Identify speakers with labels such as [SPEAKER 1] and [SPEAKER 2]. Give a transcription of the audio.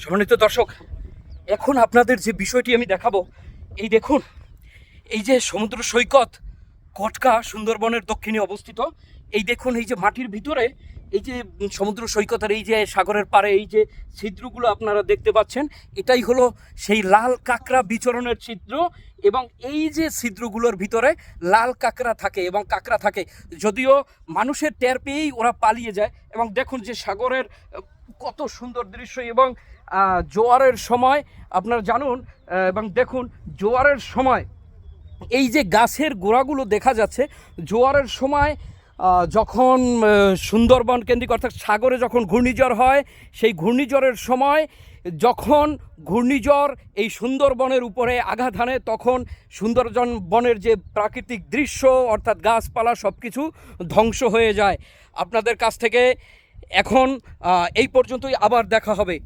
[SPEAKER 1] সম্মানিত দর্শক, এখন আপনাদের যে বিষয়টি আমি দেখাবো, এই দেখুন, এই যে সমুদ্র সৈকত কটকা সুন্দরবনের দক্ষিণে অবস্থিত। এই দেখুন, এই যে মাটির ভিতরে এই যে সমুদ্র সৈকতের এই যে সাগরের পাড়ে এই যে ছিদ্রগুলো আপনারা দেখতে পাচ্ছেন, এটাই হলো সেই লাল কাঁকড়া বিচরণের ছিদ্র। এবং এই যে ছিদ্রগুলোর ভিতরে লাল কাঁকড়া থাকে এবং কাঁকড়া থাকে, যদিও মানুষের টের পেয়েই ওরা পালিয়ে যায়। এবং দেখুন যে সাগরের কত সুন্দর দৃশ্য। এবং জোয়ারের সময় আপনারা জানুন, এবং দেখুন জোয়ারের সময় এই যে গাছের গোড়াগুলো দেখা যাচ্ছে, জোয়ারের সময় যখন সুন্দরবন কেন্দ্রিক অর্থাৎ সাগরে যখন ঘূর্ণিঝড় হয়, সেই ঘূর্ণিঝড়ের সময় যখন ঘূর্ণিঝড় এই সুন্দরবনের উপরে আঘাত হানে, তখন সুন্দরবন বনের যে প্রাকৃতিক দৃশ্য অর্থাৎ গাছপালা সব কিছু ধ্বংস হয়ে যায়। আপনাদের কাছ থেকে এখন এই পর্যন্তই, আবার দেখা হবে।